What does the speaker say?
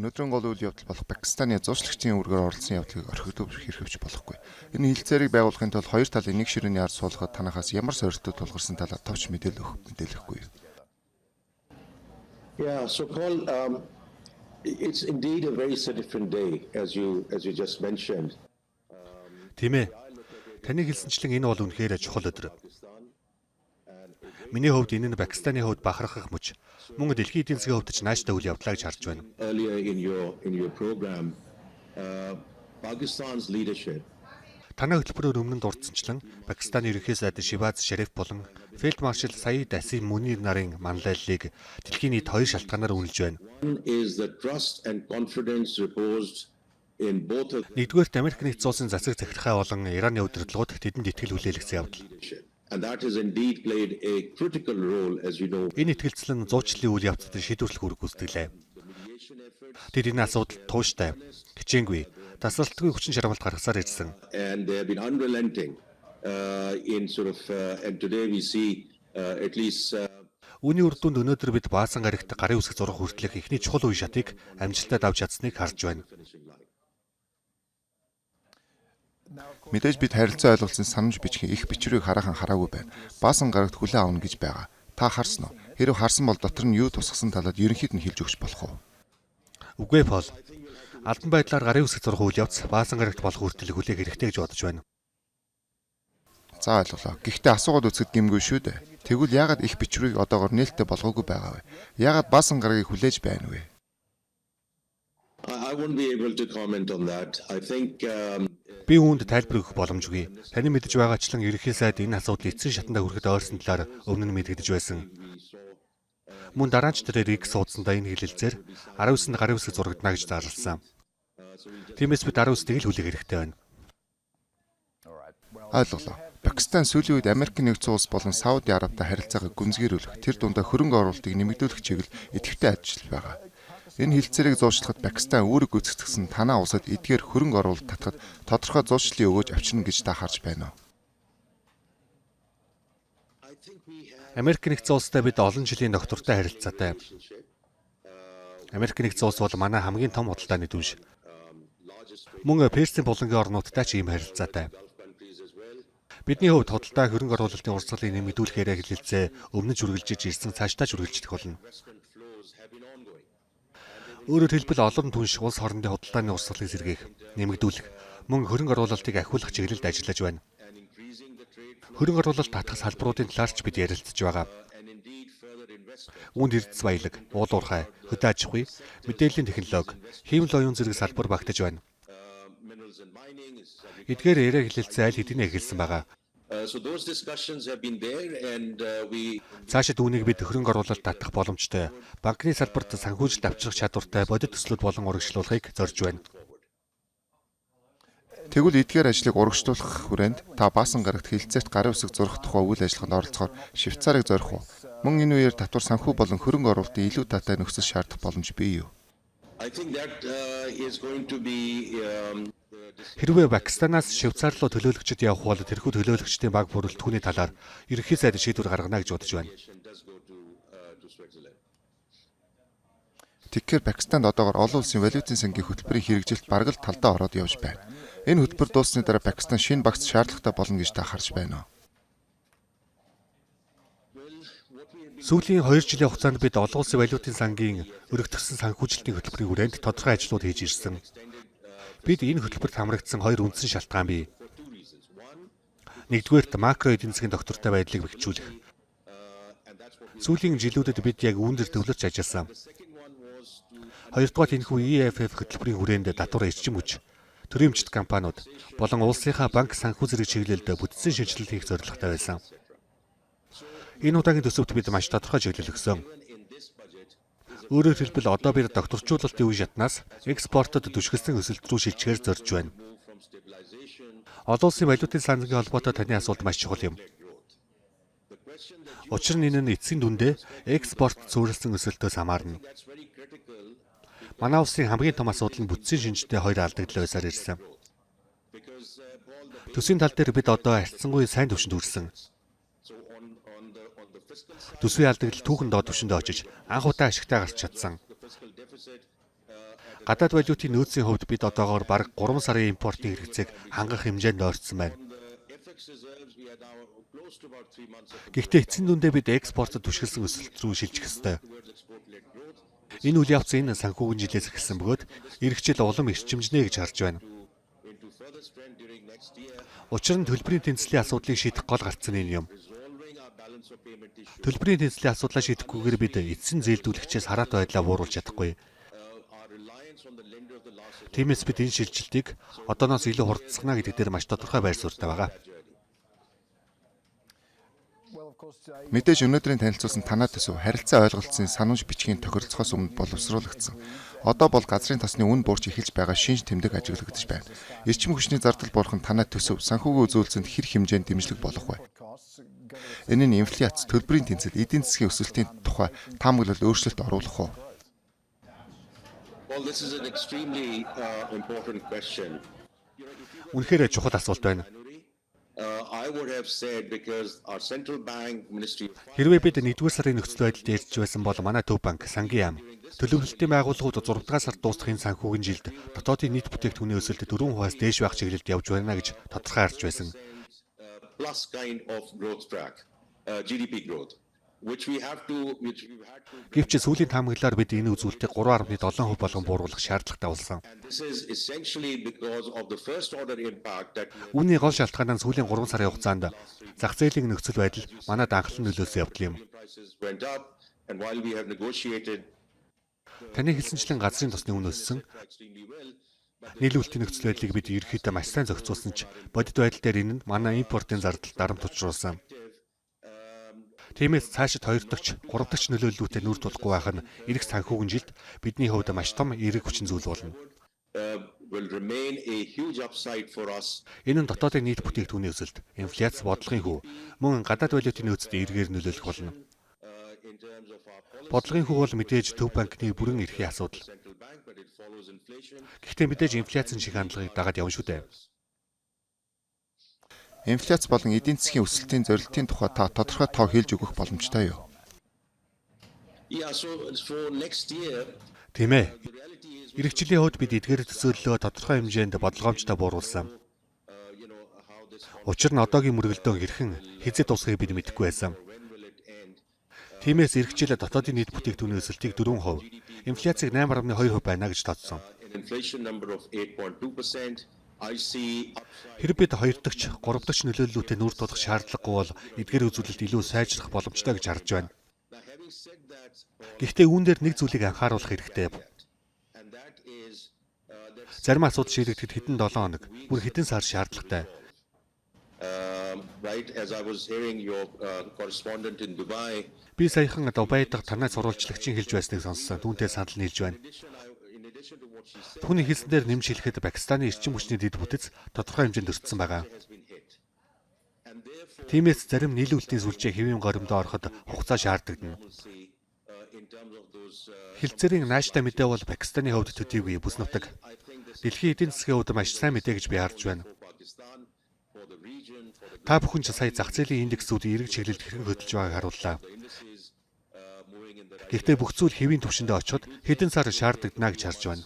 Өнөөдрийн гол үйл явдал болох Пакистаны зуршлагчийн үүргээр оролцсон явдлыг орхигдов хэрхэвч болохгүй. Энэ хилцээрийг байгуулахын тулд хоёр талын нэг ширээний ард суулгаад танахаас ямар сорилтууд тулгарсан талаар товч мэдээлэхгүй юу? Yeah, so Paul, it's indeed a very different day, as you just mentioned. Тийм ээ. Таны хэлсэнчлэн энэ бол үнэхээр чухал өдөр. Миний хувьд энэ нь Пакистаны хувьд бахархах мөч. Мөн дэлхийн эдийн засгийн хувьд ч нааштай үйл явдлаа гэж харж байна. Earlier in your program, Pakistan's leadership. Танай хөтөлбөрөөр өмнө дурдсанчлан Пакистаны ерөнхий сайд Шиваз Шариф болон Филд маршал Саид Асим Мунир нарын манлайллыг дэлхийн нийт хоёр шалтгаанаар үнэлж байна. One is the trust and confidence reposed in both of Нэгдүгээрт Америк нэгдсэн улсын засаг захиргааны болон Ираны удирдлагууд тэдэнд итгэл хүлээлгсэн явдал. and that has indeed played a critical role, as you know. Энэ итгэлцэл нь зуучлалын үйл явцад шийдвэрлэх үүрэг гүйцэтгэлээ. Тэд энэ асуудалд тууштай, хичээнгүй, тасралтгүй хүчин чармайлт гаргасаар ирсэн. And they have been unrelenting in sort of and today we see at least Үүний үр дүнд өнөөдөр бид Баасан гарагт гарын үсэг зурах хүртэлх ихний чухал үе шатыг амжилттай давж чадсныг харж байна. Мэдээж бид харилцаа ойлголцсон санамж бичгийн их бичвэрийг хараахан хараагүй байна. Баасан гарагт хүлээн авна гэж байгаа. Та харсан уу? Хэрэв харсан бол дотор нь юу тусгасан талаад ерөнхийд нь хэлж өгч болох уу? Үгүй Пол. Албан байдлаар гарын үсэг зурах үйл явц Баасан гарагт болох хүртэлх хүлээх хэрэгтэй гэж бодож байна. За ойлголоо. Гэхдээ асуугаад үзэхэд гэмгүй шүү дээ. Тэгвэл яагаад их бичвэрийг одоогоор нээлттэй болгоогүй байгаа вэ? Яагаад Баасан гарагийг хүлээж байна вэ? I won't be able to comment on that. I think Би үүнд тайлбар өгөх боломжгүй. Таны мэдж байгаачлан ерөнхий сайд энэ асуудал эцсийн шатандаа хүрэхэд ойрсон талаар өмнө нь мэдэгдэж байсан. Мөн дараач тэрээр X суудсандаа энэ хэлэлцээр 19-нд гарын үсэг зурагдана гэж зарласан. Тиймээс бид 19-ийг л хүлээх хэрэгтэй байна. Ойлголоо. Пакистан сүүлийн үед Америкийн нэгдсэн улс болон Сауди Арабтай харилцаагаа гүнзгийрүүлэх, тэр дундаа хөрөнгө оруулалтыг нэмэгдүүлэх чиглэл идэвхтэй ажиллаж байгаа. Энэ хилцээрийг зуршлахад Пакистан үүрэг гүйцэтгэсэн танаа улсад эдгээр хөрөнгө оруулалт татахад тодорхой зуршлын өгөөж авчирна гэж та харж байна уу? Америк нэгдсэн улстай бид олон жилийн доктортой харилцаатай. Америк нэгдсэн улс бол манай хамгийн том худалдааны түвш. Мөн Персийн булангийн орнуудтай ч ийм харилцаатай. Бидний хувьд худалдаа хөрөнгө оруулалтын урсгалыг нэмэгдүүлэхээр хэлэлцээ өмнө нь үргэлжиж ирсэн цаашдаа ч үргэлжлэх болно. Өөрөөр хэлбэл олон түнш улс хоорондын худалдааны урсгалыг сэргээх, нэмэгдүүлэх, мөн хөрөнгө оруулалтыг ахиулах чиглэлд ажиллаж байна. Хөрөнгө оруулалт татах салбаруудын талаар ч бид ярилцж байгаа. Үүнд эрдэс баялаг, уул уурхай, хөдөө аж ахуй, мэдээллийн технологи, хиймэл оюун зэрэг салбар багтаж байна. Эдгээр яриа хэлэлцээ аль хэдийн эхэлсэн байгаа. so those discussions have been there and we Цаашид үүнийг бид хөрөнгө оруулалт татах боломжтой, банкны салбарт санхүүжилт авчрах чадвартай бодит төслүүд болон урагшлуулахыг зорж байна. Тэгвэл эдгээр ажлыг урагшлуулах хүрээнд та Баасан гарагт хилцээрт гарын үсэг зурах тухай үйл ажиллагаанд оролцохоор Швейцарыг зорих уу? Мөн энэ үеэр татвар санхүү болон хөрөнгө оруулалтын илүү таатай нөхцөл шаардах боломж бий юу? I think that is going to be Хэрвээ Пакистанаас Швейцар руу төлөөлөгчд явах бол тэрхүү төлөөлөгчдийн баг бүрэлдэхүүний талаар ерөнхий сайд шийдвэр гаргана гэж бодож байна. Тэгэхээр Пакистанд одоогоор олон улсын валютын сангийн хөтөлбөрийн хэрэгжилт бараг л талдаа ороод явж байна. Энэ хөтөлбөр дууссаны дараа Пакистан шинэ багц шаардлагатай болно гэж та харж байна уу? Сүүлийн 2 жилийн хугацаанд бид олон улсын валютын сангийн өргөтгсөн санхүүжилтийн хөтөлбөрийн хүрээнд тодорхой ажлууд хийж ирсэн. Бид энэ хөтөлбөрт хамрагдсан хоёр үндсэн шалтгаан бий. Нэгдүгээрт макро эдийн засгийн доктортой байдлыг бэхжүүлэх. Сүүлийн жилүүдэд бид яг үүн дээр төвлөрч ажилласан. Хоёрдугаар энэхүү EFF хөтөлбөрийн хүрээнд татвар эрчим хүч, төрийн эмчит компаниуд болон улсынхаа банк санхүү зэрэг чиглэлд бүтцийн шинжилэл хийх зорилготой байсан. Энэ удаагийн төсөвт бид маш тодорхой чиглэл өгсөн. Өөрөөр хэлбэл одоо бид докторчуулалтын үе шатнаас экспортод түшгэлсэн өсөлт рүү шилжихээр зорж байна. Олон улсын валютын сангийн холбоотой таны асуулт маш чухал юм. Учир нь энэ нь эцсийн дүндээ экспорт цөөрөлсөн өсөлтөөс хамаарна. Манай улсын хамгийн том асуудал нь бүтцийн шинжтэй хоёр алдагдал байсаар ирсэн. Төсвийн тал дээр бид одоо харьцангуй сайн түвшинд хүрсэн. Төсвийн алдагдал түүхэн доод түвшиндээ очиж анх удаа ашигтай гарч чадсан. Гадаад валютын нөөцийн хувьд бид одоогоор бараг 3 сарын импортын хэрэгцээг хангах хэмжээнд ойртсон байна. Гэхдээ эцсийн дүндээ бид экспортод түшгэлсэн өсөлт рүү шилжих ёстой. Энэ үйл явц энэ санхүүгийн жилээс эхэлсэн бөгөөд эх жил улам эрчимжнэ гэж харж байна. Учир нь төлбөрийн тэнцлийн асуудлыг шийдэх гол гарцсан энэ юм. Төлбөрийн тэнцлийн асуудлаа шийдэхгүйгээр бид эцсийн зээлдүүлэгчээс хараат байдлаа бууруулж чадахгүй. Тиймээс бид энэ шилжилтийг одооноос илүү хурдцгана гэдэг дээр маш тодорхой байр суурьтай байгаа. Мэдээж өнөөдрийн танилцуулсан танаа төсөв харилцаа ойлголцсон санамж бичгийн тохиролцохоос өмнө боловсруулагдсан. Одоо бол газрын тосны үн буурч эхэлж байгаа шинж тэмдэг ажиглагдаж байна. Эрчим хүчний зардал буурах нь танаа төсөв санхүүгийн үзүүлэлтэнд хэр хэмжээнд дэмжлэг болох вэ? Энэ нь инфляц, төлбөрийн тэнцэл, эдийн засгийн өсөлтийн тухай таамаглал өөрчлөлт оруулах уу? Well, this is an extremely important question. Үнэхээр чухал асуулт байна. I would have said because our central bank ministry Хэрвээ бид 1-р сарын нөхцөл байдалд ярьж байсан бол манай төв банк, сангийн яам, төлөвлөлтийн байгууллагууд 6-р сард дуусахын санхүүгийн жилд дотоодын нийт бүтээгдэхүүний өсөлт 4% дээш байх чиглэлд явж байна гэж тодорхой харж байсан. plus kind of growth track, GDP growth, which we had to. Гэвч сүүлийн таамаглалаар бид энэ үзүүлэлтийг 3.7% болгон бууруулах шаардлагатай болсон. And this is essentially because of the first order impact that Үүний гол шалтгаан нь сүүлийн 3 сарын хугацаанд зах зээлийн нөхцөл байдал манайд анхлан нөлөөсөн явдал юм. prices went up, and while we have negotiated Таны хэлсэнчлэн газрын тосны үн өссөн, extremely well, нийлүүлэлтийн нөхцөл байдлыг бид ерөнхийдөө маш сайн зохицуулсан ч бодит байдал дээр энэ нь манай импортын зардал дарамт учруулсан. Тиймээс цаашид 2 дахь, 3 дахь нөлөөллүүтэй нүр тулахгүй байх нь эх санхүүгийн жилд бидний хувьд маш том эерэг хүчин зүйл болно. will remain a huge upside for us. Энэ нь дотоодын нийт бүтээгдэхүүний өсөлт, инфляц, бодлогын хүү, мөн гадаад валютын нөөцөд эргээр нөлөөлөх болно. In terms of our policy, Бодлогын хүү бол мэдээж төв банкны бүрэн эрхийн асуудал. central bank, but it follows inflation. Гэхдээ мэдээж инфляцийн шиг хандлагыг дагаад явна шүү дээ. Инфляц болон эдийн засгийн өсөлтийн зорилтын тухай та тодорхой тоо хэлж өгөх боломжтой юу? Yeah, so for next year, Тийм ээ. the reality is, Ирэх жилийн хувьд бид эдгээр төсөөллөө тодорхой хэмжээнд бодлогоомжтой бууруулсан. how this, Учир нь одоогийн мөргөлдөөн хэрхэн хязээ дуусахыг бид мэдэхгүй байсан. when will it end? Тиймээс ирэх жилд дотоодын нийт бүтээгдэхүүний өсөлтийг 4%, инфляцийг 8.2% байна гэж тооцсон. An inflation number of 8.2%. I see Хэрэг бид 2 дахь, 3 дахь нөлөөллүүтэй нүр тулах шаардлагагүй бол эдгээр үзүүлэлт илүү сайжрах боломжтой гэж харж байна. now having said that, Гэхдээ үүн дээр нэг зүйлийг анхааруулах хэрэгтэй. and that is that Зарим асуудал шийдэгдэхэд хэдэн 7 хоног, бүр хэдэн сар шаардлагатай. right as I was hearing your correspondent in Dubai. Би саяхан Дубайд танай сурвалжлагчийн хэлж байсныг сонссон. Түүнтэй санал нийлж байна. In addition to what she said, Түүний хэлснээр нэмж хэлэхэд Пакистаны эрчим хүчний дэд бүтэц тодорхой хэмжээнд өртсөн байгаа. has been hit, and therefore, Тиймээс зарим нийлүүлэлтийн сүлжээ хэвийн горимдоо ороход хугацаа шаардагдана. see in terms of those, Хилцээрийн нааштай мэдээ бол Пакистаны хувьд төдийгүй бүс нутаг. I think this Дэлхийн эдийн засгийн хувьд маш сайн мэдээ гэж би харж байна. for Pakistan, for the region, for the Та бүхэн ч сая зах зээлийн индексүүд эерэг чиглэлд хэрхэн хөдөлж байгааг харууллаа. indices moving in the right. Гэхдээ бүх зүйл хэвийн түвшиндээ очиход хэдэн сар шаардагдана гэж харж байна.